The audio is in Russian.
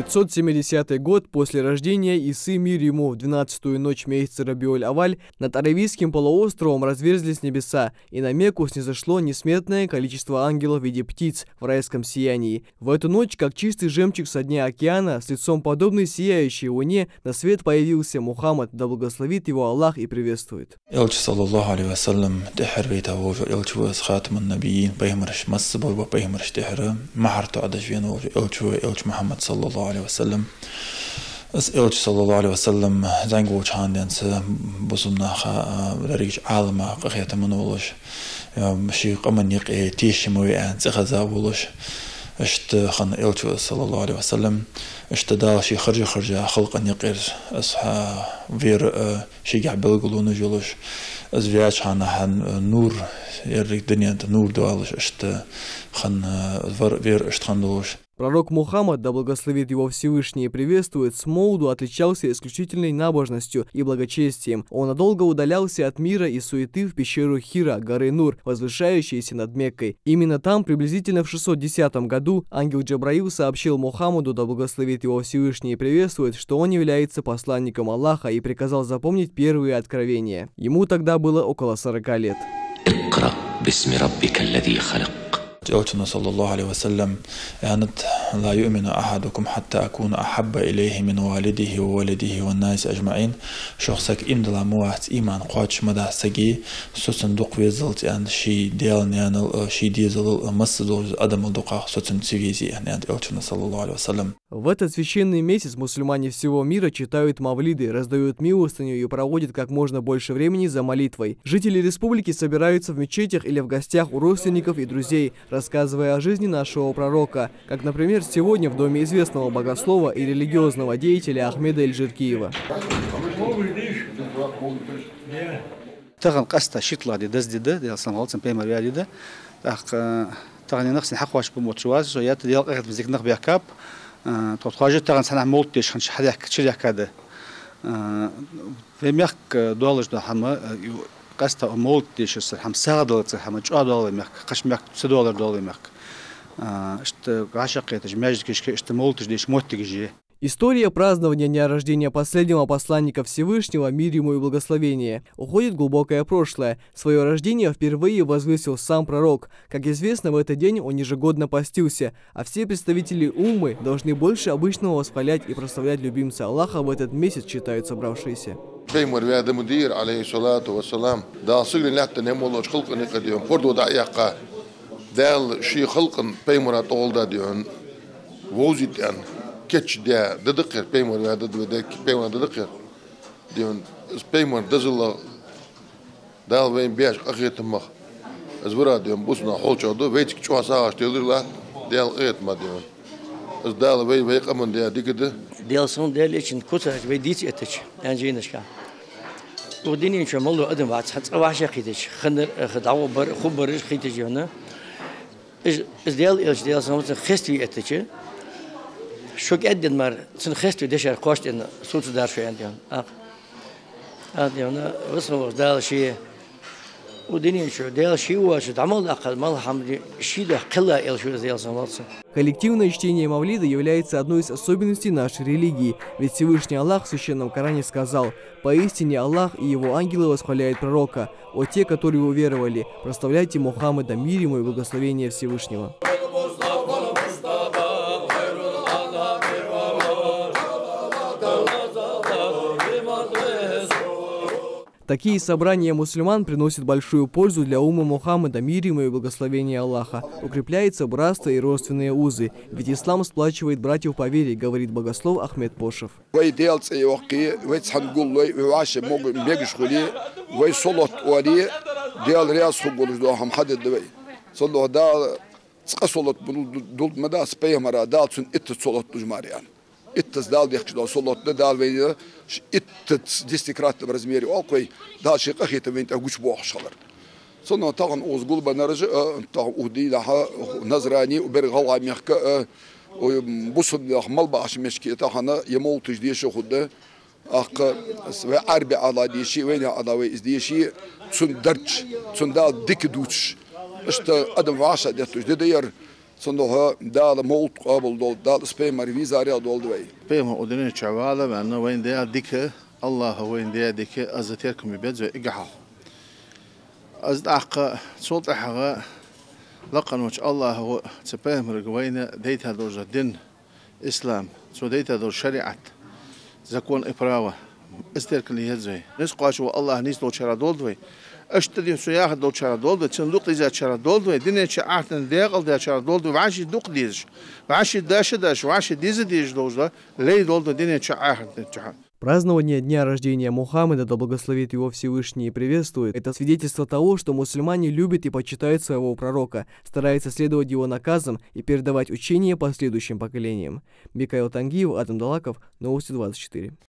570 год после рождения Исы, мир ему, в 12-ю ночь месяца Рабиуль-Аваль над Аравийским полуостровом разверзлись небеса, и на Мекку снизошло несметное количество ангелов в виде птиц в райском сиянии. В эту ночь, как чистый жемчуг со дня океана, с лицом подобной сияющей луне, на свет появился Мухаммад, да благословит его Аллах и приветствует. Muhammad sallallahu alaihi wasallam. Elçi sallallahu aleyhi ve sellem zango çandense bozumna rariç alma qiyatamun oluş. Şey qamanıq tişimi an tsixaza oluş. İşte xan elçi sallallahu aleyhi ve sellem işte da şey xarja xalqan yaqir asha ver şey qabelgulunu joluş. Azviyaç han nur yerlik dünyada nur doğalış işte xan ver iştxandoluş. Пророк Мухаммад, да благословит его Всевышний и приветствует, с молоду отличался исключительной набожностью и благочестием. Он надолго удалялся от мира и суеты в пещеру Хира, горы Нур, возвышающейся над Меккой. Именно там, приблизительно в 610 году, ангел Джабраил сообщил Мухаммаду, да благословит его Всевышний и приветствует, что он является посланником Аллаха и приказал запомнить первые откровения. Ему тогда было около 40 лет. قلتنا صلى الله عليه وسلم أنت لا يؤمن أحدكم حتى أكون أحب إليه من والده وولده والناس أجمعين شخصك إم دلا موات إيمان قاتش مدى سجي سوسن دوق ويزلت أن شي ديال نيان شي ديزل مسدول أدم الدقاق سوسن سيفيزي أن قلتنا صلى الله عليه وسلم. В этот священный месяц мусульмане всего мира читают мавлиды, раздают милостыню и проводят как можно больше времени за молитвой. Жители республики собираются в мечетях или в гостях у родственников и друзей, рассказывая о жизни нашего пророка, как, например, сегодня в доме известного богослова и религиозного деятеля Ахмеда Эль-Жиркиева. تخرجت ترى سنة مولتش خنش حدا كشري كذا في ميك دولج ده هم قصة مولتش الحم سادل الحم جوا دولار ميك قش ميك $100 ميك اشت عشقة تجمعج كش اشت مولتش ديش موتجي. История празднования дня рождения последнего посланника Всевышнего, мир ему и благословение, уходит в глубокое прошлое. Свое рождение впервые возвысил сам пророк. Как известно, в этот день он ежегодно постился, а все представители уммы должны больше обычного восхвалять и прославлять любимца Аллаха в этот месяц, считают собравшиеся. Ketch der dikker paymer werd de paymer dikker die paymer dazla dal wein beş akhit mag az wara de busna holchado weet ik chwa sa stelirla del etma de az dal wey qaman de dikde del son del için kutsaj ve dit etich anjinishka وديني شمالو ادم وات حت واش خيتش خنر خداو بر خبر خيتش هنا از ديال سون خستي اتش شو قدن مر سن خست دشر قاشت ان صوت دار شو عندهم هذا وصلوا دال شيء ودنيا شو دال شيء واش عمل اقل مال حمد شيء ده قله ال شو ديال سمالس. Коллективное чтение мавлида является одной из особенностей нашей религии, ведь Всевышний Аллах в Священном Коране сказал: «Поистине Аллах и его ангелы восхваляют пророка, о те, которые уверовали, прославляйте Мухаммада, мир ему и благословение Всевышнего». Такие собрания мусульман приносят большую пользу для умма Мухаммада, мир ему и благословение Аллаха. Укрепляется братство и родственные узы, ведь ислам сплачивает братьев по вере, говорит богослов Ахмед Пошев. Иттас дал дехчдо солотны дал вейна иттас дистикрат в размере окой дал шиқахита вейнта гуч бохшалар. Сонно тагын озгул банаржы та уди лаха назрани убергал амяхка бусун мал баш мешки тахана емол тиждише худда ак ve arbi ala dişi ve ne ala ve izdişi sun darç sun dal dik duç işte adam vaşa de tuj de yer صندوقها دال موت قابل دول دال سبيمر ويزاريا دول دوي بيهم أودين شوالا وأنا وين ده ديك الله وين ده ديك أزتيركم بيتزو إجحا أزدعق صوت حقا لقن وش الله هو سبهم رجوينا ديت هذا الدين إسلام سو ديت هذا الشريعة زكون إبراوة استيرك اللي هزوي نسقاش والله نيس لو شرا دول دوي اشتري سياح دول شرا دول دوي صندوق إذا شرا دول دوي دنيا شعارتن داقل ده شرا دول دوي وعشي دوق ديش وعشي داش وعشي ديش دوز لي دول دوي دنيا شعارتن شعار. Празднование дня рождения Мухаммеда, да благословит его Всевышний и приветствует, это свидетельство того, что мусульмане любят и почитают своего пророка, стараются следовать его наказам и передавать учение последующим поколениям. Микаил Тангиев, Адам Далаков, Новости 24.